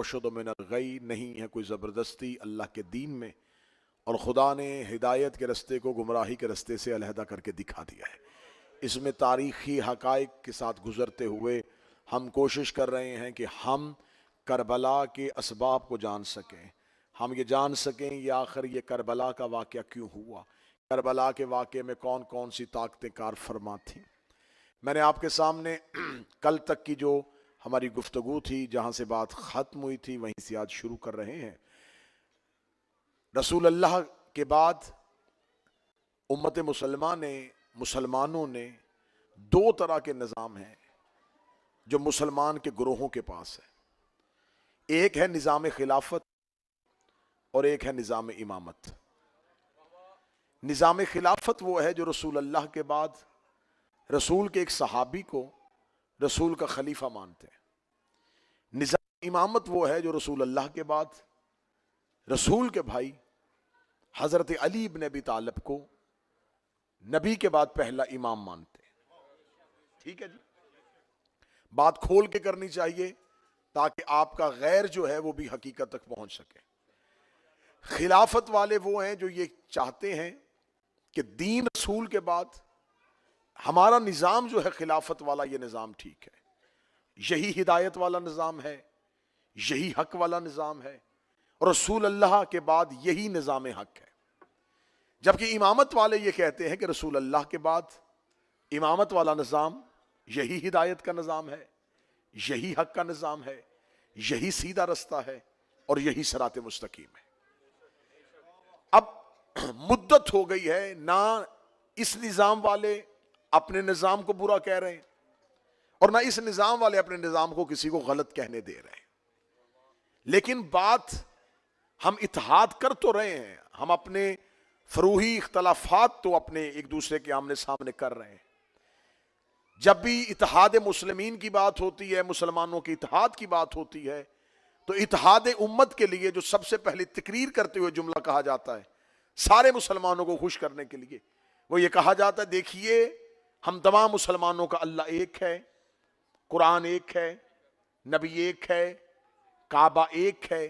الرشد من الغی، نہیں ہے کوئی زبردستی اللہ کے دین میں، اور خدا نے ہدایت کے رستے کو گمراہی کے رستے سے علیحدہ کر کے دکھا دیا ہے۔ اس میں تاریخی حقائق کے ساتھ گزرتے ہوئے ہم کوشش کر رہے ہیں کہ ہم کربلا کے اسباب کو جان سکیں، ہم یہ جان سکیں یہ آخر یہ کربلا کا واقعہ کیوں ہوا، کربلا کے واقعے میں کون کون سی طاقتیں کار فرما تھیں۔ میں نے آپ کے سامنے کل تک کی جو ہماری گفتگو تھی، جہاں سے بات ختم ہوئی تھی وہیں سے آج شروع کر رہے ہیں۔ رسول اللہ کے بعد امت مسلمانوں نے دو طرح کے نظام ہیں جو مسلمان کے گروہوں کے پاس ہے، ایک ہے نظام خلافت اور ایک ہے نظام امامت۔ نظام خلافت وہ ہے جو رسول اللہ کے بعد رسول کے ایک صحابی کو رسول کا خلیفہ مانتے ہیں۔ نظام امامت وہ ہے جو رسول اللہ کے بعد رسول کے بھائی حضرت علی بن ابی طالب کو نبی کے بعد پہلا امام مانتے ہیں۔ ٹھیک ہے جی، بات کھول کے کرنی چاہیے تاکہ آپ کا غیر جو ہے وہ بھی حقیقت تک پہنچ سکے۔ خلافت والے وہ ہیں جو یہ چاہتے ہیں کہ دین رسول کے بعد ہمارا نظام جو ہے خلافت والا، یہ نظام ٹھیک ہے، یہی ہدایت والا نظام ہے، یہی حق والا نظام ہے، اور رسول اللہ کے بعد یہی نظام حق ہے۔ جبکہ امامت والے یہ کہتے ہیں کہ رسول اللہ کے بعد امامت والا نظام یہی ہدایت کا نظام ہے، یہی حق کا نظام ہے، یہی سیدھا رستہ ہے، اور یہی صراط مستقیم ہے۔ اب مدت ہو گئی ہے، نہ اس نظام والے اپنے نظام کو برا کہہ رہے ہیں اور نہ اس نظام والے اپنے نظام کو کسی کو غلط کہنے دے رہے ہیں، لیکن بات ہم اتحاد کر تو رہے ہیں، ہم اپنے فروعی اختلافات تو اپنے ایک دوسرے کے آمنے سامنے کر رہے ہیں۔ جب بھی اتحاد مسلمین کی بات ہوتی ہے، مسلمانوں کے اتحاد کی بات ہوتی ہے، تو اتحاد امت کے لیے جو سب سے پہلے تقریر کرتے ہوئے جملہ کہا جاتا ہے سارے مسلمانوں کو خوش کرنے کے لیے، وہ یہ کہا جاتا ہے دیکھیے ہم تمام مسلمانوں کا اللہ ایک ہے، قرآن ایک ہے، نبی ایک ہے، کعبہ ایک ہے،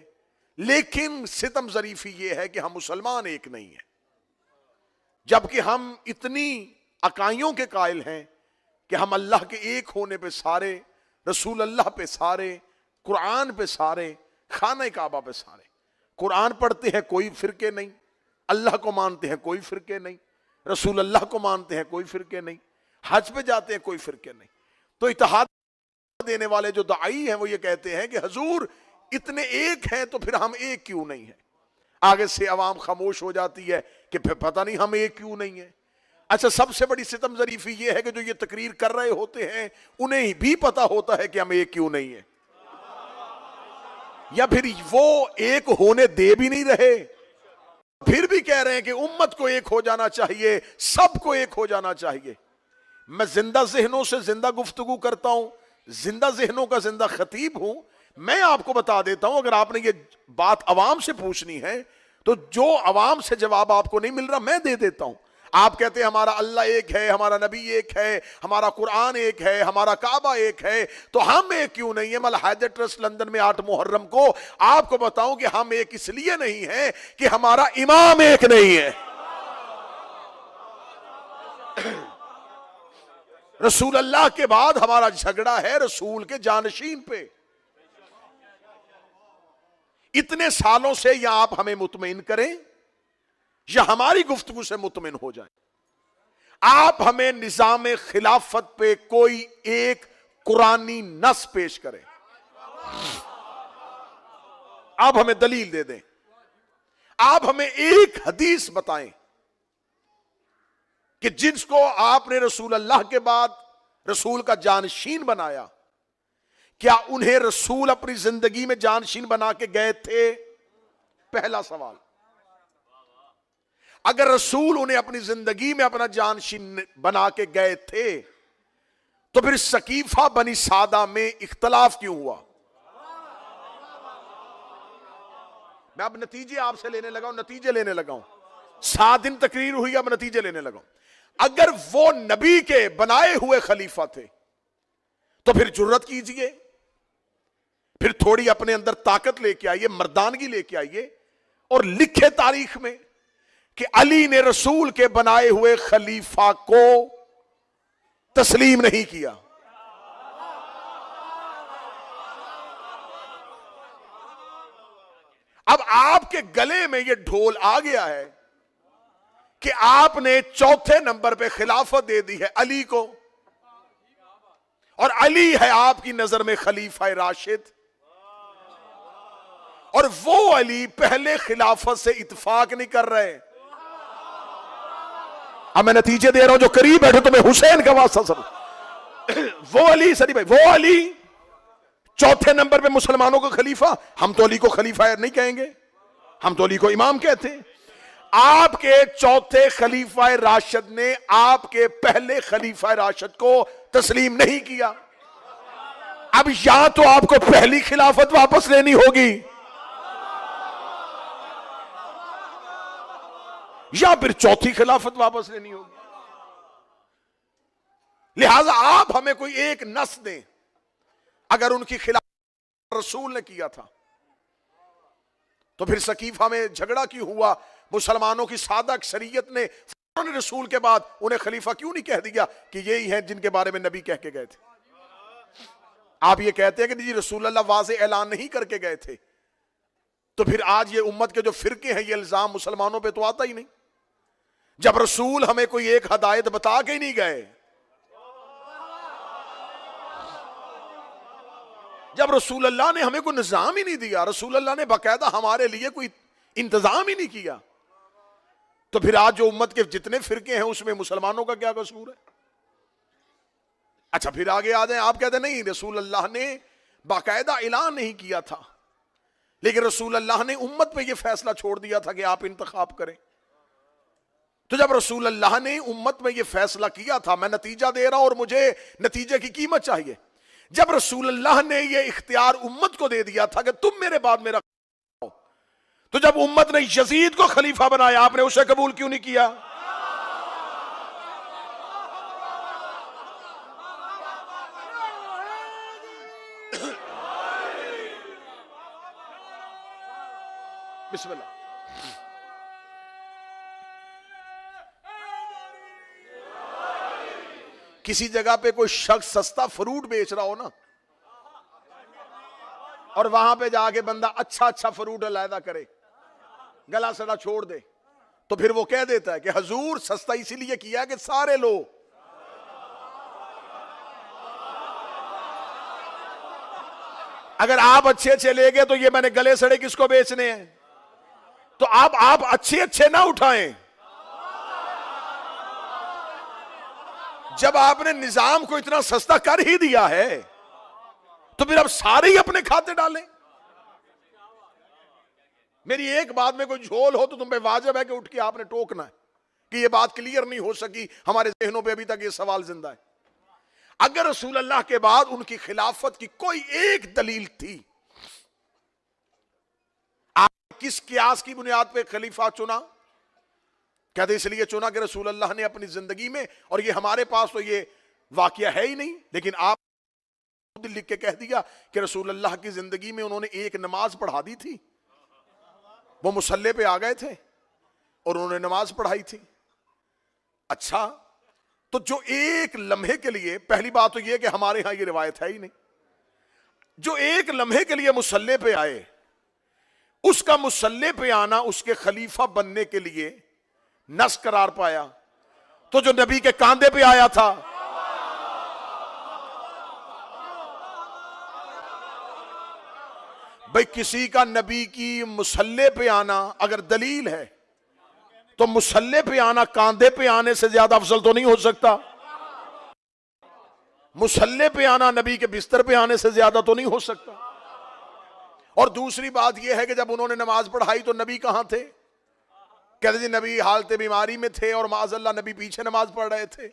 لیکن ستم ظریفی یہ ہے کہ ہم مسلمان ایک نہیں ہیں، جبکہ ہم اتنی اکائیوں کے قائل ہیں کہ ہم اللہ کے ایک ہونے پہ سارے، رسول اللہ پہ سارے، قرآن پہ سارے، خانہ کعبہ پہ سارے، قرآن پڑھتے ہیں کوئی فرقے نہیں، اللہ کو مانتے ہیں کوئی فرقے نہیں، رسول اللہ کو مانتے ہیں کوئی فرقے نہیں، حج پہ جاتے ہیں کوئی فرقے نہیں۔ تو اتحاد دینے والے جو داعی ہیں وہ یہ کہتے ہیں کہ حضور اتنے ایک ہیں تو پھر ہم ایک کیوں نہیں ہیں؟ آگے سے عوام خاموش ہو جاتی ہے کہ پھر پتہ نہیں ہم ایک کیوں نہیں ہیں۔ اچھا، سب سے بڑی ستم ظریفی یہ ہے کہ جو یہ تقریر کر رہے ہوتے ہیں انہیں بھی پتہ ہوتا ہے کہ ہم ایک کیوں نہیں ہیں، یا پھر وہ ایک ہونے دے بھی نہیں رہے، پھر بھی کہہ رہے ہیں کہ امت کو ایک ہو جانا چاہیے، سب کو ایک ہو جانا چاہیے۔ میں زندہ ذہنوں سے زندہ گفتگو کرتا ہوں، زندہ ذہنوں کا زندہ خطیب ہوں۔ میں آپ کو بتا دیتا ہوں، اگر آپ نے یہ بات عوام سے پوچھنی ہے تو جو عوام سے جواب آپ کو نہیں مل رہا میں دے دیتا ہوں۔ آپ کہتے ہیں ہمارا اللہ ایک ہے، ہمارا نبی ایک ہے، ہمارا قرآن ایک ہے، ہمارا کعبہ ایک ہے، تو ہم ایک کیوں نہیں ہیں؟ میں الحاجہ ٹرسٹ لندن میں 8 محرم کو آپ کو بتاؤں کہ ہم ایک اس لیے نہیں ہیں کہ ہمارا امام ایک نہیں ہے۔ رسول اللہ کے بعد ہمارا جھگڑا ہے رسول کے جانشین پہ۔ اتنے سالوں سے یا آپ ہمیں مطمئن کریں یا ہماری گفتگو سے مطمئن ہو جائیں، آپ ہمیں نظام خلافت پہ کوئی ایک قرآنی نص پیش کریں، آپ ہمیں دلیل دے دیں، آپ ہمیں ایک حدیث بتائیں کہ جس کو آپ نے رسول اللہ کے بعد رسول کا جانشین بنایا، کیا انہیں رسول اپنی زندگی میں جانشین بنا کے گئے تھے؟ پہلا سوال۔ اگر رسول انہیں اپنی زندگی میں اپنا جانشین بنا کے گئے تھے تو پھر سقیفہ بنی سعدہ میں اختلاف کیوں ہوا؟ میں اب نتیجے آپ سے لینے لگا ہوں، 7 دن تقریر ہوئی، اب نتیجے لینے لگا ہوں۔ اگر وہ نبی کے بنائے ہوئے خلیفہ تھے تو پھر جرت کیجئے، پھر تھوڑی اپنے اندر طاقت لے کے آئیے، مردانگی لے کے آئیے، اور لکھے تاریخ میں کہ علی نے رسول کے بنائے ہوئے خلیفہ کو تسلیم نہیں کیا۔ اب آپ کے گلے میں یہ ڈھول آ گیا ہے کہ آپ نے چوتھے نمبر پہ خلافت دے دی ہے علی کو، اور علی ہے آپ کی نظر میں خلیفہ راشد، اور وہ علی پہلے خلافت سے اتفاق نہیں کر رہے۔ اب میں نتیجے دے رہا ہوں، جو قریب بیٹھے تمہیں حسین کا واسطہ سب، وہ علی سری بھائی، وہ علی چوتھے نمبر پہ مسلمانوں کا خلیفہ، ہم تو علی کو خلیفہ نہیں کہیں گے، ہم تو علی کو امام کہتے ہیں۔ آپ کے چوتھے خلیفہ راشد نے آپ کے پہلے خلیفہ راشد کو تسلیم نہیں کیا۔ اب یا تو آپ کو پہلی خلافت واپس لینی ہوگی، یا پھر چوتھی خلافت واپس لینی ہوگی۔ لہذا آپ ہمیں کوئی ایک نص دیں، اگر ان کی خلافت رسول نے کیا تھا تو پھر سقیفہ میں جھگڑا کیوں ہوا؟ مسلمانوں کی سادہ اکثریت نے فوراً رسول کے بعد انہیں خلیفہ کیوں نہیں کہہ دیا کہ یہی ہیں جن کے بارے میں نبی کہہ کے گئے تھے؟ آپ یہ کہتے ہیں کہ جی رسول اللہ واضح اعلان نہیں کر کے گئے تھے، تو پھر آج یہ امت کے جو فرقے ہیں یہ الزام مسلمانوں پہ تو آتا ہی نہیں، جب رسول ہمیں کوئی ایک ہدایت بتا کے ہی نہیں گئے، جب رسول اللہ نے ہمیں کوئی نظام ہی نہیں دیا، رسول اللہ نے باقاعدہ ہمارے لیے کوئی انتظام ہی نہیں کیا، تو پھر آج جو امت کے جتنے فرقے ہیں اس میں مسلمانوں کا کیا قصور ہے؟ اچھا پھر آگے آ جائیں، آپ کہتے ہیں نہیں رسول اللہ نے باقاعدہ اعلان نہیں کیا تھا، لیکن رسول اللہ نے امت پہ یہ فیصلہ چھوڑ دیا تھا کہ آپ انتخاب کریں۔ تو جب رسول اللہ نے امت میں یہ فیصلہ کیا تھا، میں نتیجہ دے رہا ہوں اور مجھے نتیجے کی قیمت چاہیے، جب رسول اللہ نے یہ اختیار امت کو دے دیا تھا کہ تم میرے بعد میرا، تو جب امت نے یزید کو خلیفہ بنایا آپ نے اسے قبول کیوں نہیں کیا؟ بسم اللہ۔ کسی جگہ پہ کوئی شخص سستا فروٹ بیچ رہا ہو نا، اور وہاں پہ جا کے بندہ اچھا فروٹ علیحدہ کرے، گلا سڑا چھوڑ دے، تو پھر وہ کہہ دیتا ہے کہ حضور سستا اسی لیے کیا کہ سارے لو۔ اگر آپ اچھے لے گئے تو یہ میں نے گلے سڑے کس کو بیچنے ہیں؟ تو آپ اچھے نہ اٹھائیں۔ جب آپ نے نظام کو اتنا سستا کر ہی دیا ہے تو پھر اب سارے ہی اپنے کھاتے ڈالیں۔ میری ایک بات میں کوئی جھول ہو تو تم پہ واجب ہے کہ اٹھ کے آپ نے ٹوکنا ہے کہ یہ بات کلیئر نہیں ہو سکی، ہمارے ذہنوں پہ ابھی تک یہ سوال زندہ ہے۔ اگر رسول اللہ کے بعد ان کی خلافت کی کوئی ایک دلیل تھی، آپ کس قیاس کی بنیاد پہ خلیفہ چنا؟ کہتے اس لیے چنا کہ رسول اللہ نے اپنی زندگی میں، اور یہ ہمارے پاس تو یہ واقعہ ہے ہی نہیں، لیکن آپ لکھ کے کہہ دیا کہ رسول اللہ کی زندگی میں انہوں نے ایک نماز پڑھا دی تھی، وہ مصلی پہ آ گئے تھے اور انہوں نے نماز پڑھائی تھی۔ اچھا تو جو ایک لمحے کے لیے، پہلی بات تو یہ کہ ہمارے ہاں یہ روایت ہے ہی نہیں، جو ایک لمحے کے لیے مصلی پہ آئے، اس کا مصلی پہ آنا اس کے خلیفہ بننے کے لیے نس قرار پایا، تو جو نبی کے کاندھے پہ آیا تھا، بھئی کسی کا نبی کی مصلی پہ آنا اگر دلیل ہے تو مصلی پہ آنا کاندھے پہ آنے سے زیادہ افضل تو نہیں ہو سکتا؟ مصلی پہ آنا نبی کے بستر پہ آنے سے زیادہ تو نہیں ہو سکتا؟ اور دوسری بات یہ ہے کہ جب انہوں نے نماز پڑھائی تو نبی کہاں تھے؟ کہتے جی نبی حالت بیماری میں تھے اور معاذ اللہ نبی پیچھے نماز پڑھ رہے تھے۔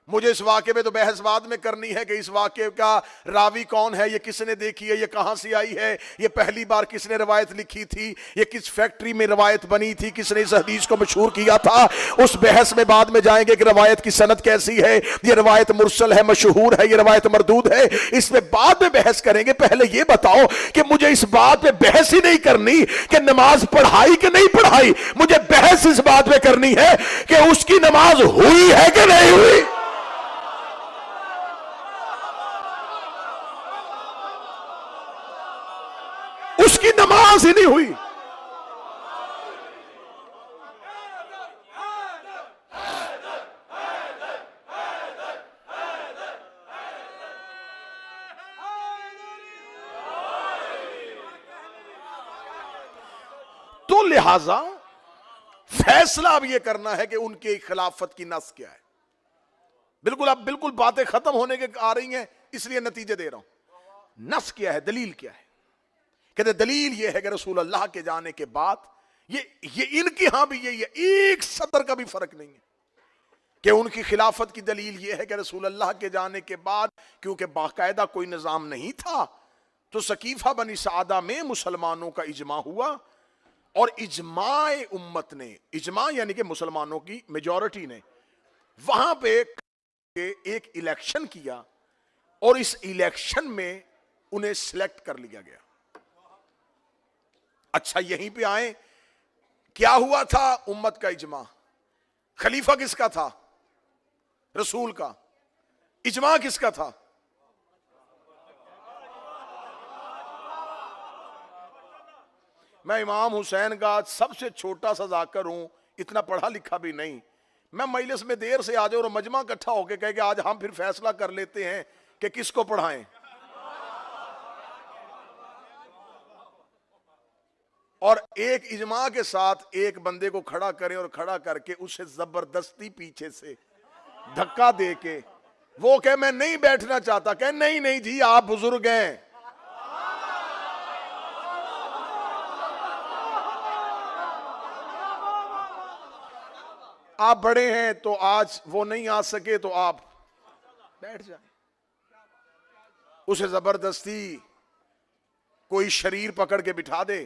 مجھے اس واقعے میں تو بحث بعد میں کرنی ہے کہ اس واقعے کا راوی کون ہے, یہ کس نے دیکھی ہے, یہ کہاں سے آئی ہے, یہ پہلی بار کس نے روایت لکھی تھی, یہ کس فیکٹری میں روایت بنی تھی, کس نے اس حدیث کو مشہور کیا تھا. اس بحث میں بعد میں جائیں گے کہ روایت کی سند کیسی ہے, یہ روایت مرسل ہے, مشہور ہے, یہ روایت مردود ہے, اس میں بعد میں بحث کریں گے. پہلے یہ بتاؤ کہ مجھے اس بات پہ بحث ہی نہیں کرنی کہ نماز پڑھائی کہ نہیں پڑھائی, مجھے بحث اس بات پہ کرنی ہے کہ اس کی نماز ہوئی ہے کہ نہیں ہوئی. اس کی نماز ہی نہیں ہوئی. تو لہذا فیصلہ اب یہ کرنا ہے کہ ان کی خلافت کی نص کیا ہے. بالکل اب بالکل باتیں ختم ہونے کے آ رہی ہیں, اس لیے نتیجے دے رہا ہوں. نص کیا ہے, دلیل کیا ہے. کہتے دلیل یہ ہے کہ رسول اللہ کے جانے کے بعد یہ ان کی ہاں بھی یہ ایک سطر کا بھی فرق نہیں ہے کہ ان کی خلافت کی دلیل یہ ہے کہ رسول اللہ کے جانے کے بعد کیونکہ باقاعدہ کوئی نظام نہیں تھا تو سقیفہ بنی سعدہ میں مسلمانوں کا اجماع ہوا, اور اجماع امت نے, اجماع یعنی کہ مسلمانوں کی میجورٹی نے وہاں پہ ایک الیکشن کیا, اور اس الیکشن میں انہیں سلیکٹ کر لیا گیا. اچھا یہیں پہ آئیں, کیا ہوا تھا امت کا اجماع, خلیفہ کس کا تھا, رسول کا. اجماع کس کا تھا, میں امام حسین کا سب سے چھوٹا سا ذاکر ہوں, اتنا پڑھا لکھا بھی نہیں. میں مجلس میں دیر سے آ جاؤں اور مجمع اکٹھا ہو کے کہے کہ آج ہم پھر فیصلہ کر لیتے ہیں کہ کس کو پڑھائیں, اور ایک اجماع کے ساتھ ایک بندے کو کھڑا کریں اور کھڑا کر کے اسے زبردستی پیچھے سے دھکا دے کے وہ کہ میں نہیں بیٹھنا چاہتا, کہ نہیں نہیں جی آپ بزرگ ہیں, آپ بڑے ہیں تو آج وہ نہیں آ سکے تو آپ بیٹھ جائیں. اسے زبردستی کوئی شریر پکڑ کے بٹھا دے,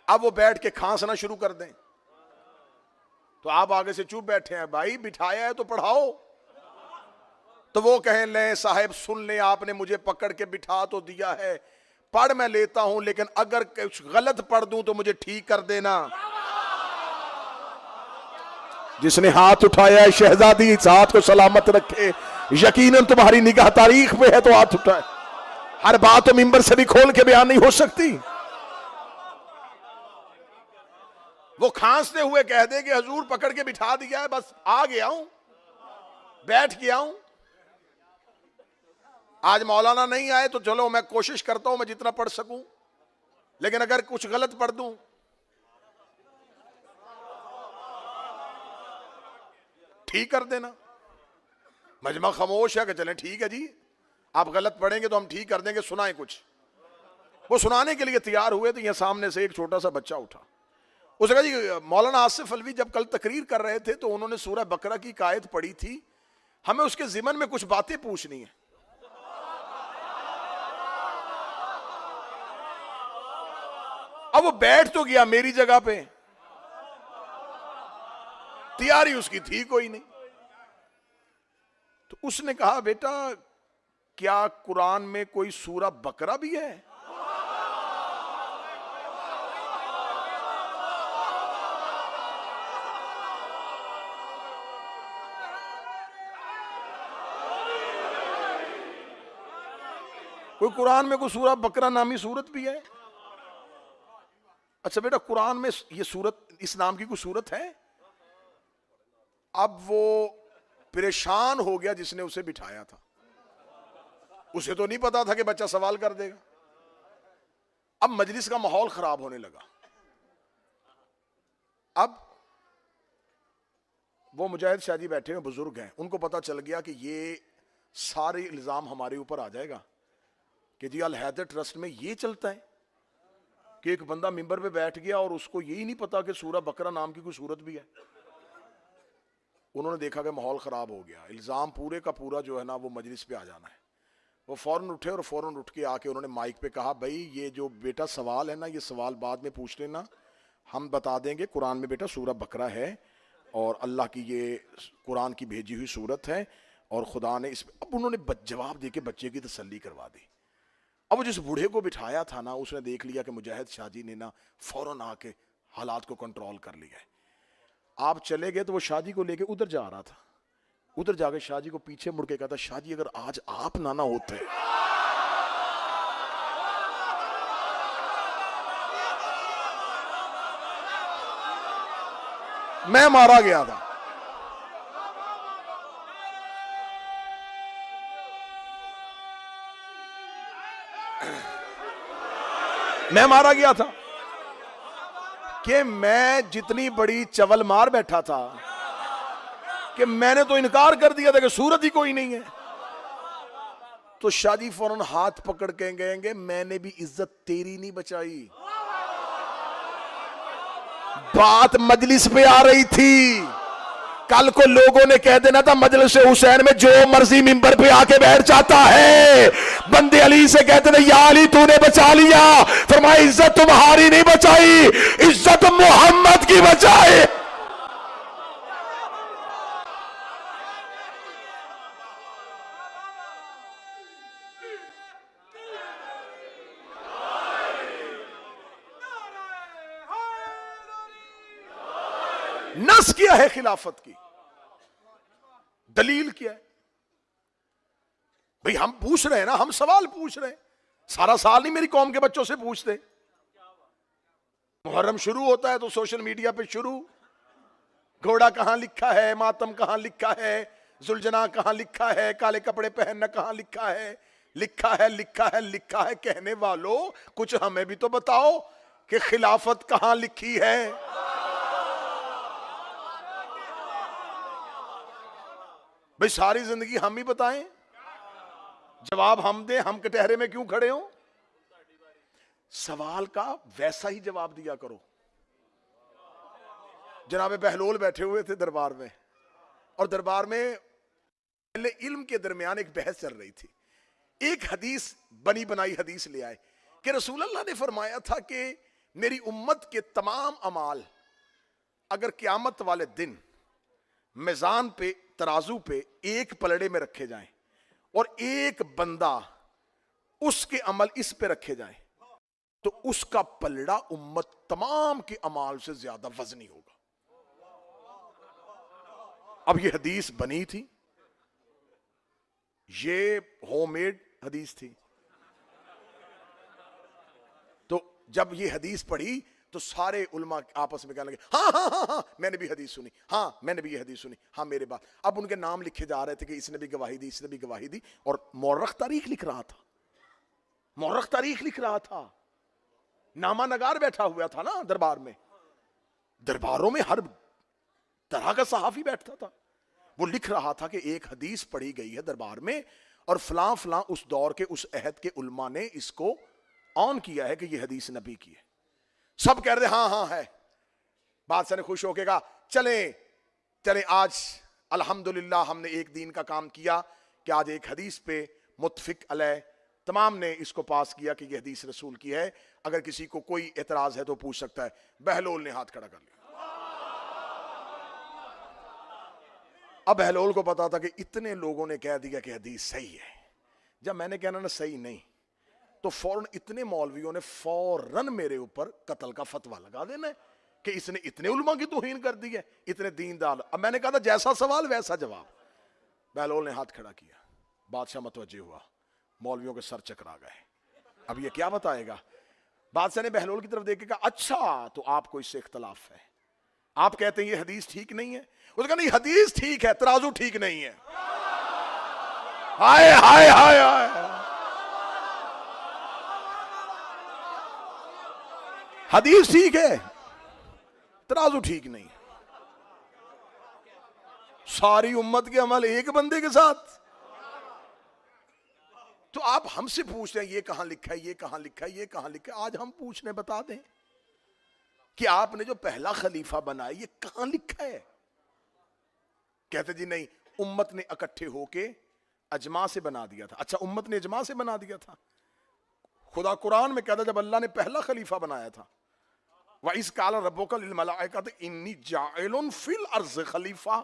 اب وہ بیٹھ کے کھانسنا شروع کر دیں تو آپ آگے سے چپ بیٹھے ہیں, بھائی بٹھایا ہے تو پڑھاؤ. تو وہ کہیں لیں صاحب سن لیں, آپ نے مجھے پکڑ کے بٹھا تو دیا ہے, پڑھ میں لیتا ہوں لیکن اگر کچھ غلط پڑھ دوں تو مجھے ٹھیک کر دینا. جس نے ہاتھ اٹھایا ہے شہزادی اس ہاتھ کو سلامت رکھے, یقیناً تمہاری نگاہ تاریخ پہ ہے تو ہاتھ اٹھائے. ہر بات تو منبر سے بھی کھول کے بیان نہیں ہو سکتی. وہ کھانستے ہوئے کہہ دے کہ حضور پکڑ کے بٹھا دیا ہے, بس آ گیا ہوں, بیٹھ گیا ہوں. آج مولانا نہیں آئے تو چلو میں کوشش کرتا ہوں میں جتنا پڑھ سکوں, لیکن اگر کچھ غلط پڑھ دوں ٹھیک کر دینا. مجمع خاموش ہے کہ چلیں ٹھیک ہے جی, آپ غلط پڑھیں گے تو ہم ٹھیک کر دیں گے, سنائیں کچھ. وہ سنانے کے لیے تیار ہوئے تو یہ سامنے سے ایک چھوٹا سا بچہ اٹھا. اس نے کہا جی مولانا آصف الوی جب کل تقریر کر رہے تھے تو انہوں نے سورہ بقرہ کی ایک آیت پڑھی تھی, ہمیں اس کے ضمن میں کچھ باتیں پوچھنی ہیں. اب وہ بیٹھ تو گیا میری جگہ پہ, تیاری اس کی تھی کوئی نہیں. تو اس نے کہا بیٹا کیا قرآن میں کوئی سورہ بقرہ بھی ہے؟ کوئی قرآن میں کوئی سورہ بقرہ نامی سورت بھی ہے؟ اچھا بیٹا قرآن میں یہ سورت اس نام کی کوئی سورت ہے؟ اب وہ پریشان ہو گیا جس نے اسے بٹھایا تھا, اسے تو نہیں پتا تھا کہ بچہ سوال کر دے گا. اب مجلس کا ماحول خراب ہونے لگا. اب وہ مجاہد شاہ جی بیٹھے ہیں, بزرگ ہیں, ان کو پتا چل گیا کہ یہ سارے الزام ہمارے اوپر آ جائے گا کہ جی الحیدر ٹرسٹ میں یہ چلتا ہے, کہ ایک بندہ ممبر پہ بیٹھ گیا اور اس کو یہی نہیں پتا کہ سورہ بقرہ نام کی کوئی سورت بھی ہے. انہوں نے دیکھا کہ ماحول خراب ہو گیا, الزام پورے کا پورا جو ہے نا وہ مجلس پہ آ جانا ہے. وہ فوراً اٹھے اور فوراً اٹھ کے آ کے انہوں نے مائک پہ کہا, بھائی یہ جو بیٹا سوال ہے نا, یہ سوال بعد میں پوچھ لینا, ہم بتا دیں گے قرآن میں بیٹا سورہ بقرہ ہے اور اللہ کی یہ قرآن کی بھیجی ہوئی سورت ہے اور خدا نے اس. اب انہوں نے جواب دے کے بچے کی تسلی کروا دی. اب وہ جس بوڑھے کو بٹھایا تھا نا, اس نے دیکھ لیا کہ مجاہد شاہ جی نے نا فوراً آ کے حالات کو کنٹرول کر لیا ہے. آپ چلے گئے تو وہ شاہ جی کو لے کے ادھر جا رہا تھا. ادھر جا کے شاہ جی کو پیچھے مڑ کے کہا تھا, شاہ جی اگر آج آپ نہ ہوتے میں مارا گیا تھا. میں مارا گیا تھا کہ میں جتنی بڑی چول مار بیٹھا تھا کہ میں نے تو انکار کر دیا تھا کہ سورت ہی کوئی نہیں ہے. تو شاہ جی فوراً ہاتھ پکڑ کے کہیں گے, میں نے بھی عزت تیری نہیں بچائی. بات مجلس پہ آ رہی تھی, کل کو لوگوں نے کہہ دینا تھا مجلس حسین میں جو مرضی ممبر پہ آ کے بیٹھ جاتا ہے. بندے علی سے کہتے ہیں یا علی تو نے بچا لیا, فرمایا عزت تمہاری نہیں بچائی, عزت محمد کی بچائی. نس کیا ہے خلافت کی, دلیل کیا ہے؟ بھئی ہم پوچھ رہے ہیں نا, ہم سوال پوچھ رہے ہیں. سارا سال نہیں میری قوم کے بچوں سے پوچھتے. محرم شروع ہوتا ہے تو سوشل میڈیا پہ شروع, گھوڑا کہاں لکھا ہے, ماتم کہاں لکھا ہے, ذوالجناح کہاں لکھا ہے, کالے کپڑے پہننا کہاں لکھا ہے. لکھا ہے لکھا ہے لکھا ہے کہنے والوں, کچھ ہمیں بھی تو بتاؤ کہ خلافت کہاں لکھی ہے. بھئی ساری زندگی ہم ہی بتائیں, جواب ہم دیں, ہم کٹہرے میں کیوں کھڑے ہوں. سوال کا ویسا ہی جواب دیا کرو. جناب بہلول بیٹھے ہوئے تھے دربار میں, اور دربار میں اہل علم کے درمیان ایک بحث چل رہی تھی. ایک حدیث بنی بنائی حدیث لے آئے کہ رسول اللہ نے فرمایا تھا کہ میری امت کے تمام اعمال اگر قیامت والے دن میزان پہ, ترازو پہ ایک پلڑے میں رکھے جائیں اور ایک بندہ اس کے عمل اس پہ رکھے جائیں تو اس کا پلڑا امت تمام کے اعمال سے زیادہ وزنی ہوگا. اب یہ حدیث بنی تھی, یہ ہوم میڈ حدیث تھی. تو جب یہ حدیث پڑھی تو سارے علماء آپس میں کہنے لگے ہاں ہاں ہاں ہاں میں نے بھی حدیث سنی, ہاں میں نے بھی یہ حدیث سنی, ہاں میرے بات. اب ان کے نام لکھے جا رہے تھے کہ اس نے بھی گواہی دی, اس نے بھی گواہی دی, اور مورخ تاریخ لکھ رہا تھا, مورخ تاریخ لکھ رہا تھا. نامہ نگار بیٹھا ہوا تھا نا دربار میں, درباروں میں ہر طرح کا صحافی بیٹھتا تھا. وہ لکھ رہا تھا کہ ایک حدیث پڑھی گئی ہے دربار میں اور فلاں فلاں اس دور کے اس عہد کے علماء نے اس کو آن کیا ہے کہ یہ حدیث نبی کی ہے. سب کہہ رہے ہاں ہاں ہے. بادشاہ نے خوش ہو کے کہا چلیں چلیں آج الحمدللہ ہم نے ایک دین کا کام کیا کہ آج ایک حدیث پہ متفق علیہ تمام نے اس کو پاس کیا کہ یہ حدیث رسول کی ہے, اگر کسی کو کوئی اعتراض ہے تو پوچھ سکتا ہے. بہلول نے ہاتھ کھڑا کر لیا. اب بہلول کو پتا تھا کہ اتنے لوگوں نے کہہ دیا کہ حدیث صحیح ہے. جب میں نے کہنا نا صحیح نہیں, تو فوراً اتنے مولویوں نے فوراً میرے اوپر قتل کا فتویٰ لگا دینا ہے کہ اس نے اتنے علماء کی توہین کر دی ہے, اتنے دیندار. اب میں نے کہا تھا جیسا سوال ویسا جواب. بہلول نے ہاتھ کھڑا کیا, بادشاہ متوجہ ہوا, مولویوں کے سر چکرا گئے. اب یہ کیا بتائے گا. بادشاہ نے بہلول کی طرف دیکھ کے کہا اچھا تو آپ کو اس سے اختلاف ہے, آپ کہتے ہیں یہ حدیث ٹھیک نہیں ہے. اس نے کہا نہیں حدیث ٹھیک ہے, ترازو ٹھیک نہیں ہے. ہائے ہائے ہائے ہائے, حدیث ٹھیک ہے, ترازو ٹھیک نہیں. ساری امت کے عمل ایک بندے کے ساتھ. تو آپ ہم سے پوچھ رہے ہیں یہ کہاں لکھا ہے، یہ کہاں لکھا ہے، یہ کہاں لکھا ہے. آج ہم پوچھنے بتا دیں کہ آپ نے جو پہلا خلیفہ بنایا یہ کہاں لکھا ہے. کہتے جی نہیں، امت نے اکٹھے ہو کے اجماع سے بنا دیا تھا. اچھا، امت نے اجماع سے بنا دیا تھا. خدا قرآن میں کہتا جب اللہ نے پہلا خلیفہ بنایا تھا، وَإِذْ قَالَ رَبُّكَ لِلْمَلَائِكَةِ إِنِّي جَاعِلٌ فِي الْأَرْضِ خلیفہ،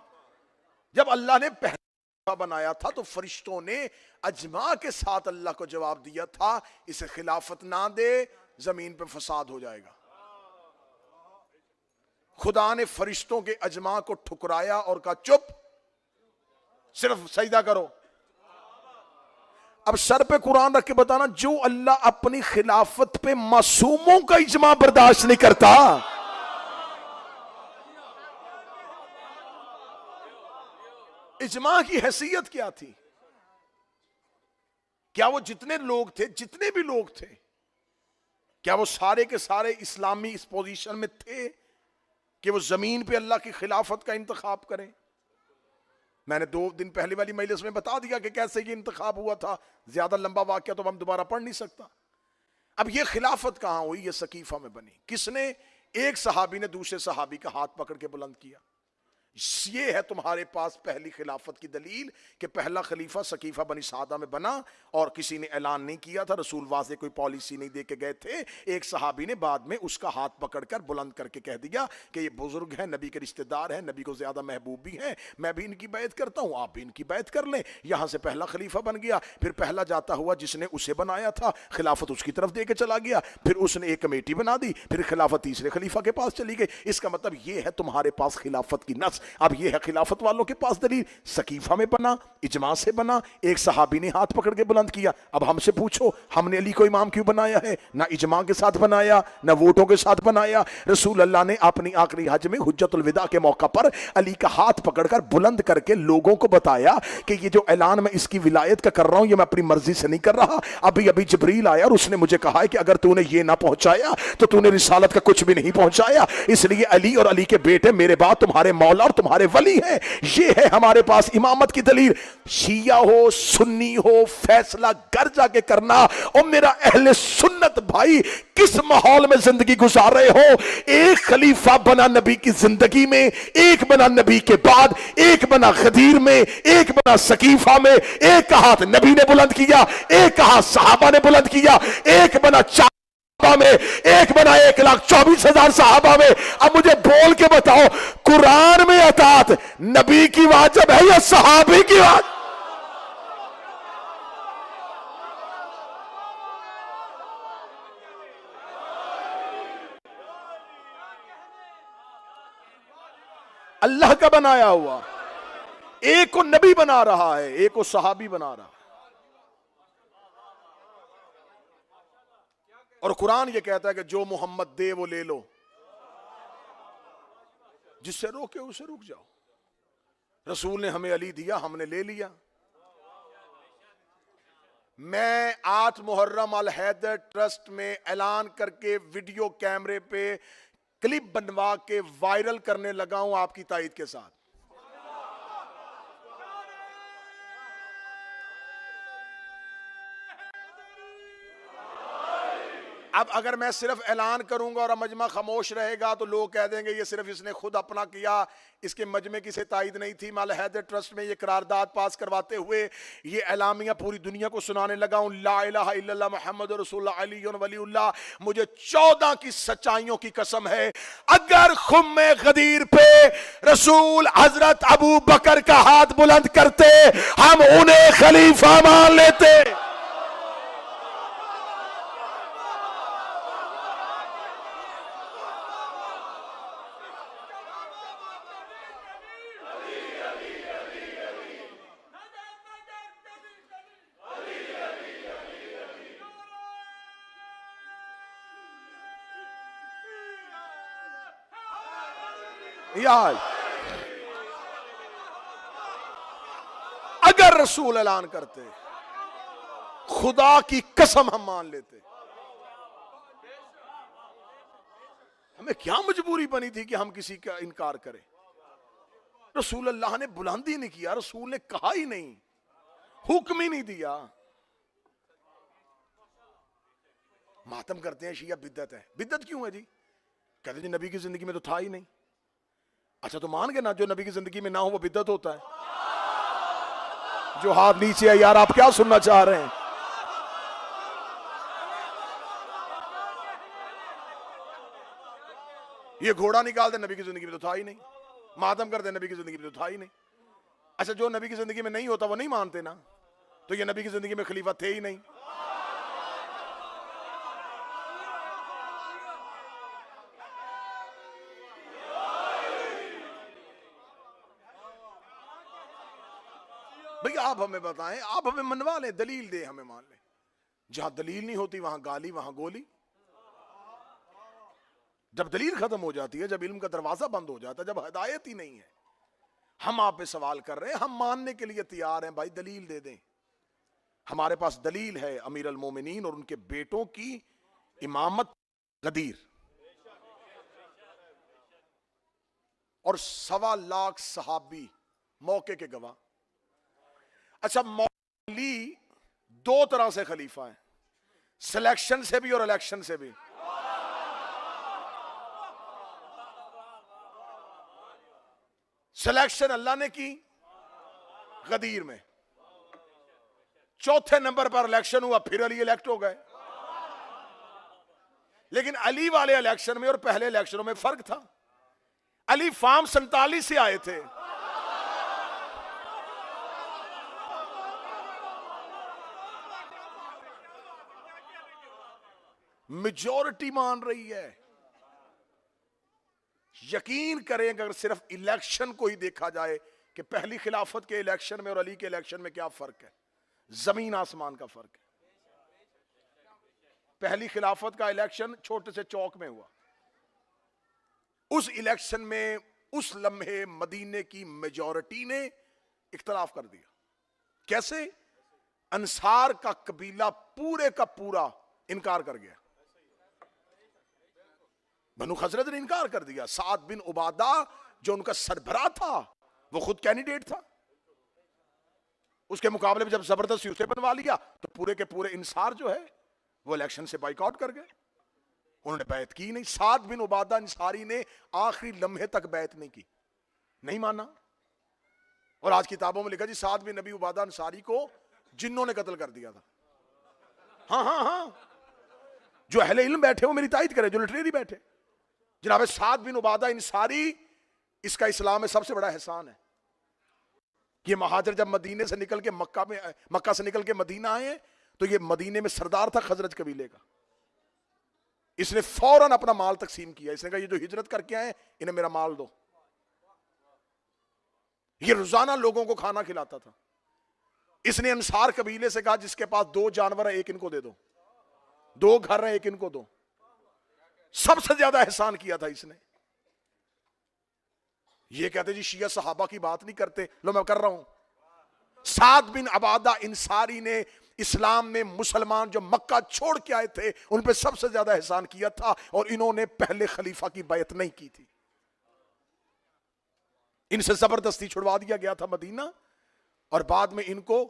جب اللہ نے پہلا خلیفہ بنایا تھا تو فرشتوں نے اجماع کے ساتھ اللہ کو جواب دیا تھا اسے خلافت نہ دے، زمین پہ فساد ہو جائے گا. خدا نے فرشتوں کے اجماع کو ٹھکرایا اور کہا چپ، صرف سجدہ کرو. اب سر پہ قرآن رکھ کے بتانا، جو اللہ اپنی خلافت پہ معصوموں کا اجماع برداشت نہیں کرتا، اجماع کی حیثیت کیا تھی؟ کیا وہ جتنے لوگ تھے، جتنے بھی لوگ تھے، کیا وہ سارے کے سارے اسلامی اس پوزیشن میں تھے کہ وہ زمین پہ اللہ کی خلافت کا انتخاب کریں؟ میں نے 2 دن پہلے والی مجلس میں بتا دیا کہ کیسے یہ انتخاب ہوا تھا. زیادہ لمبا واقعہ تو ہم دوبارہ پڑھ نہیں سکتا. اب یہ خلافت کہاں ہوئی؟ یہ سقیفہ میں بنی. کس نے؟ ایک صحابی نے دوسرے صحابی کا ہاتھ پکڑ کے بلند کیا. یہ ہے تمہارے پاس پہلی خلافت کی دلیل کہ پہلا خلیفہ سقیفہ بنی سعدہ میں بنا اور کسی نے اعلان نہیں کیا تھا، رسول واضح کوئی پالیسی نہیں دے کے گئے تھے. ایک صحابی نے بعد میں اس کا ہاتھ پکڑ کر بلند کر کے کہہ دیا کہ یہ بزرگ ہیں، نبی کے رشتہ دار ہیں، نبی کو زیادہ محبوب بھی ہیں، میں بھی ان کی بیعت کرتا ہوں، آپ بھی ان کی بیعت کر لیں. یہاں سے پہلا خلیفہ بن گیا. پھر پہلا جاتا ہوا جس نے اسے بنایا تھا خلافت اس کی طرف دے کے چلا گیا. پھر اس نے ایک کمیٹی بنا دی، پھر خلافت تیسرے خلیفہ کے پاس چلی گئی. اس کا مطلب یہ ہے تمہارے پاس خلافت کی نص. اب یہ ہے خلافت والوں کے پاس دلیل، سقیفہ میں بنا، اجماع سے بنا، ایک صحابی نے ہاتھ پکڑ کے بلند کیا. اب ہم سے پوچھو ہم نے علی کو امام کیوں بنایا ہے؟ نہ اجماع کے ساتھ بنایا، نہ ووٹوں کے ساتھ بنایا. رسول اللہ نے اپنی آخری حج میں حجت الوداع کے موقع پر علی کا ہاتھ پکڑ کر بلند کر کے لوگوں کو بتایا کہ یہ جو اعلان میں اس کی ولایت کا کر رہا ہوں یہ میں اپنی مرضی سے نہیں کر رہا. ابھی جبریل آیا اور اس نے مجھے کہا ہے کہ اگر تو نے یہ نہ پہنچایا تو تو نے رسالت کا کچھ بھی نہیں پہنچایا. اس لیے علی اور علی کے بیٹے میرے بعد تمہارے مولا اور تمہارے ولی ہیں. یہ ہے ہمارے پاس امامت کی دلیل. شیعہ ہو سنی ہو فیصلہ گھر جا کے کرنا. اور میرا اہل سنت بھائی کس ماحول میں زندگی گزار رہے ہو؟ ایک خلیفہ بنا نبی کی زندگی میں، ایک بنا نبی کے بعد، ایک بنا غدیر میں، ایک بنا سقیفہ میں. ایک کا ہاتھ نبی نے بلند کیا، ایک کا ہاتھ صحابہ نے بلند کیا. ایک بنا میں، ایک بنا 1,24,000 صحابہ میں. اب مجھے بول کے بتاؤ قرآن میں اطاعت نبی کی واجب ہے یا صحابی کی واجب؟ اللہ کا بنایا ہوا. ایک کو نبی بنا رہا ہے، ایک کو صحابی بنا رہا ہے. اور قرآن یہ کہتا ہے کہ جو محمد دے وہ لے لو، جس سے روکے اسے رک جاؤ. رسول نے ہمیں علی دیا، ہم نے لے لیا. میں 8 محرم الحیدر ٹرسٹ میں اعلان کر کے ویڈیو کیمرے پہ کلپ بنوا کے وائرل کرنے لگا ہوں آپ کی تائید کے ساتھ. اب اگر میں صرف اعلان کروں گا اور مجمع خاموش رہے گا تو لوگ کہہ دیں گے یہ صرف اس نے خود اپنا کیا، اس کے مجمع کی سے تائید نہیں تھی. میں حیدر ٹرسٹ میں یہ قرارداد پاس کرواتے ہوئے یہ اعلامیہ پوری دنیا کو سنانے لگا ہوں، لا الہ الا اللہ محمد رسول اللہ علی ولی اللہ. مجھے 14 کی سچائیوں کی قسم ہے اگر خم غدیر پہ رسول حضرت ابو بکر کا ہاتھ بلند کرتے ہم انہیں خلیفہ مان لیتے. اگر رسول اعلان کرتے خدا کی قسم ہم مان لیتے. ہمیں کیا مجبوری بنی تھی کہ ہم کسی کا انکار کریں؟ رسول اللہ نے بلندی نہیں کیا، رسول نے کہا ہی نہیں، حکم ہی نہیں دیا. ماتم کرتے ہیں شیعہ بدعت ہے. بدعت کیوں ہے جی؟ کہتے ہیں نبی کی زندگی میں تو تھا ہی نہیں. اچھا تو مان گے نا جو نبی کی زندگی میں نہ ہو وہ بدعت ہوتا ہے؟ جو ہاتھ نیچے ہے یار آپ کیا سننا چاہ رہے ہیں؟ یہ گھوڑا نکالتے نبی کی زندگی میں تو تھا ہی نہیں. ماتم کرتے نبی کی زندگی میں تو تھا ہی نہیں. اچھا جو نبی کی زندگی میں نہیں ہوتا وہ نہیں مانتے نا, تو یہ نبی کی زندگی میں خلیفہ تھے ہی نہیں. بھئی آپ ہمیں بتائیں, آپ ہمیں منوا لیں, دلیل دیں, ہمیں مان لیں. جہاں دلیل نہیں ہوتی وہاں گالی وہاں گولی. جب دلیل ختم ہو جاتی ہے, جب علم کا دروازہ بند ہو جاتا ہے, جب ہدایت ہی نہیں ہے, ہم آپ پہ سوال کر رہے ہیں, ہم ماننے کے لیے تیار ہیں. بھائی دلیل دے دیں. ہمارے پاس دلیل ہے امیر المومنین اور ان کے بیٹوں کی امامت غدیر, اور 1.25 لاکھ صحابی موقع کے گواہ. اچھا مولی 2 طرح سے خلیفہ ہیں, سلیکشن سے بھی اور الیکشن سے بھی. سلیکشن اللہ نے کی غدیر میں, 4تھے نمبر پر الیکشن ہوا, پھر علی الیکٹ ہو گئے. لیکن علی والے الیکشن میں اور پہلے الیکشنوں میں فرق تھا. علی فارم 47 سے آئے تھے, میجورٹی مان رہی ہے. یقین کریں اگر صرف الیکشن کو ہی دیکھا جائے کہ پہلی خلافت کے الیکشن میں اور علی کے الیکشن میں کیا فرق ہے, زمین آسمان کا فرق ہے. پہلی خلافت کا الیکشن چھوٹے سے چوک میں ہوا. اس الیکشن میں اس لمحے مدینے کی میجورٹی نے اختلاف کر دیا. کیسے؟ انصار کا قبیلہ پورے کا پورا انکار کر گیا. بنو خزرج نے انکار کر دیا. سعد بن عبادہ جو ان کا سربراہ تھا وہ خود کینڈیڈیٹ تھا. اس کے مقابلے میں جب زبردستی اسے بنوا لیا تو پورے کے پورے انصار جو ہے وہ الیکشن سے بائیک آؤٹ کر گئے. انہوں نے بیعت کی نہیں. سعد بن عبادہ انصاری نے آخری لمحے تک بیعت نہیں کی, نہیں مانا. اور آج کتابوں میں لکھا جی سعد بن نبی عبادہ انصاری کو جنوں نے قتل کر دیا تھا. ہاں ہاں ہاں, جو اہل علم بیٹھے وہ میری تائید کرے, جو لٹریری بیٹھے. جناب سعد بن عبادہ انصاری, اس کا اسلام میں سب سے بڑا احسان ہے. یہ مہاجر جب مدینے سے نکل کے مکہ سے نکل کے مدینہ آئے ہیں تو یہ مدینے میں سردار تھا خزرج قبیلے کا. اس نے فوراً اپنا مال تقسیم کیا. اس نے کہا یہ جو ہجرت کر کے آئے انہیں میرا مال دو. یہ روزانہ لوگوں کو کھانا کھلاتا تھا. اس نے انصار قبیلے سے کہا جس کے پاس 2 جانور ہیں ایک ان کو دے دو, 2 گھر ہیں ایک ان کو دو. سب سے زیادہ احسان کیا تھا اس نے. یہ کہتے جی شیعہ صحابہ کی بات نہیں کرتے, لو میں کر رہا ہوں. سعد بن عبادہ انصاری نے اسلام میں مسلمان جو مکہ چھوڑ کے آئے تھے ان پہ سب سے زیادہ احسان کیا تھا, اور انہوں نے پہلے خلیفہ کی بیعت نہیں کی تھی. ان سے زبردستی چھڑوا دیا گیا تھا مدینہ, اور بعد میں ان کو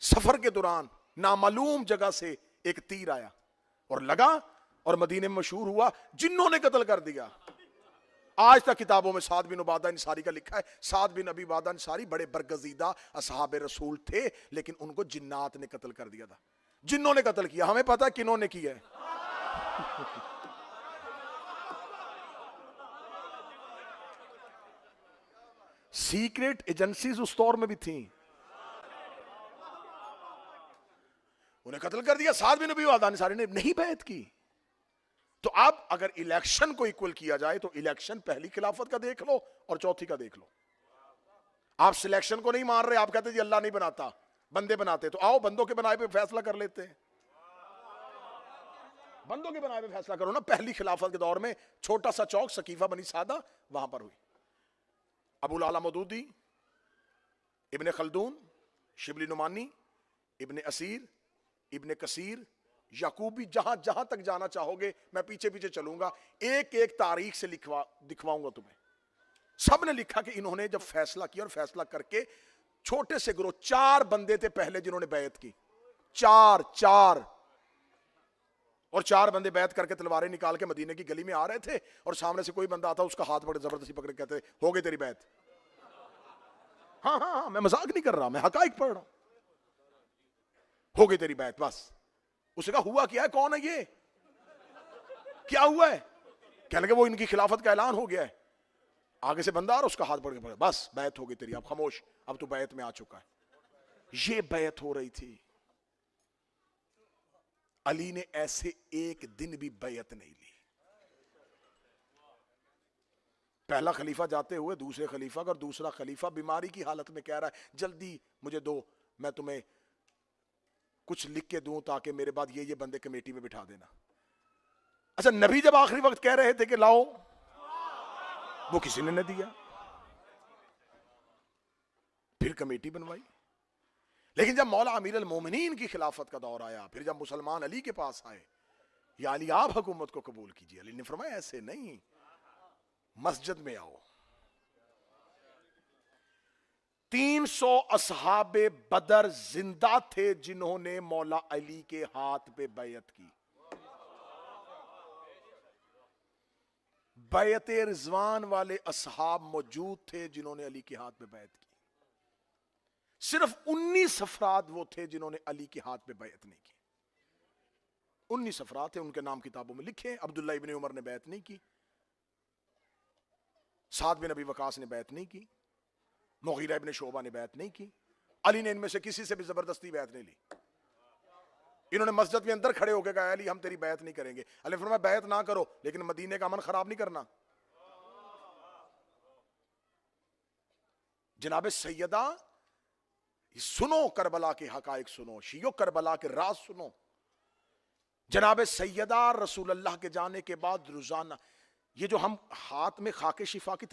سفر کے دوران نامعلوم جگہ سے ایک تیر آیا اور لگا اور مدینے میں مشہور ہوا, جنوں نے قتل کر دیا. آج تک کتابوں میں سعد بن عبادہ انصاری کا لکھا ہے. سعد بن ابی عبادہ انصاری بڑے برگزیدہ اصحاب رسول تھے, لیکن ان کو جنات نے قتل کر دیا تھا. جنوں نے قتل کیا, ہمیں پتا ہے کنہوں نے کیا ہے. سیکریٹ ایجنسیز اس دور میں بھی تھیں, انہیں قتل کر دیا. سعد بن ابی عبادہ انصاری نے نہیں بیعت کی. تو اب اگر الیکشن کو ایکول کیا جائے تو الیکشن پہلی خلافت کا دیکھ لو اور چوتھی کا دیکھ لو. آپ سلیکشن کو نہیں مان رہے, آپ کہتے جی اللہ نہیں بناتا بندے بناتے, تو آؤ بندوں کے بنائے پہ فیصلہ کر لیتے ہیں. بندوں کے بنائے پہ فیصلہ کرو نا. پہلی خلافت کے دور میں چھوٹا سا چوک سقیفہ بنی سعدہ وہاں پر ہوئی. ابو العلا مودودی, ابن خلدون, شبلی نعمانی, ابن اسیر, ابن کثیر, یعقوبی, جہاں جہاں تک جانا چاہو گے میں پیچھے پیچھے چلوں گا, ایک ایک تاریخ سے دکھواؤں گا تمہیں. سب نے لکھا کہ انہوں نے جب فیصلہ کیا اور فیصلہ کر کے چھوٹے سے گروہ 4 بندے تھے پہلے جنہوں نے بیعت کی, 4. اور 4 بندے بیعت کر کے تلواریں نکال کے مدینے کی گلی میں آ رہے تھے اور سامنے سے کوئی بندہ آتا اس کا ہاتھ پکڑ زبردستی پکڑ کے کہتے ہو گئی تیری بیعت. ہاں ہاں ہاں میں مذاق نہیں کر رہا, میں حقائق پڑھ رہا ہوں. ہو گئی تیری بیعت بس. اسے کہا ہوا کیا ہے, کون ہے یہ, کیا ہوا ہے؟ کہنے لگے وہ ان کی خلافت کا اعلان ہو گیا ہے. آگے سے بندہ آ رہا, اس کا ہاتھ پکڑ کے پڑا, بس بیعت ہو گئی تیری, اب خاموش, اب تو بیعت میں آ چکا ہے. یہ بیعت ہو رہی تھی. علی نے ایسے ایک دن بھی بیعت نہیں لی. پہلا خلیفہ جاتے ہوئے دوسرے خلیفہ کا, اور دوسرا خلیفہ بیماری کی حالت میں کہہ رہا ہے جلدی مجھے دو, میں تمہیں کچھ لکھ کے دوں تاکہ میرے بعد یہ بندے کمیٹی میں بٹھا دینا. اچھا نبی جب آخری وقت کہہ رہے تھے کہ لاؤ, وہ کسی نے نہ دیا, پھر کمیٹی بنوائی. لیکن جب مولا امیر المومنین کی خلافت کا دور آیا, پھر جب مسلمان علی کے پاس آئے, یا علی آپ حکومت کو قبول کیجئے, علی نے فرمایا ایسے نہیں, مسجد میں آؤ. 300 اصحاب بدر زندہ تھے جنہوں نے مولا علی کے ہاتھ پہ بیعت کی. بیعت رضوان والے اصحاب موجود تھے جنہوں نے علی کے ہاتھ پہ بیعت کی. صرف 19 افراد وہ تھے جنہوں نے علی کے ہاتھ پہ بیعت نہیں کی. 19 افراد تھے, ان کے نام کتابوں میں لکھے. عبداللہ ابن عمر نے بیعت نہیں کی, سعد بن ابی وقاص نے بیعت نہیں کی, مغیرہ ابن شعبہ نے بیعت نہیں کی. علی نے ان میں سے کسی سے بھی زبردستی بیعت نہیں لی. انہوں نے مسجد میں اندر کھڑے ہو کے کہا علی ہم تیری بیعت نہیں کریں گے. علی فرمایا بیعت نہ کرو لیکن مدینے کا امن خراب نہیں کرنا. جناب سیدہ سنو, کربلا کے حقائق سنو, شیعو کربلا کے راز سنو. جناب سیدہ رسول اللہ کے جانے کے بعد روزانہ یہ جو ہم ہاتھ میں خاک شفا کی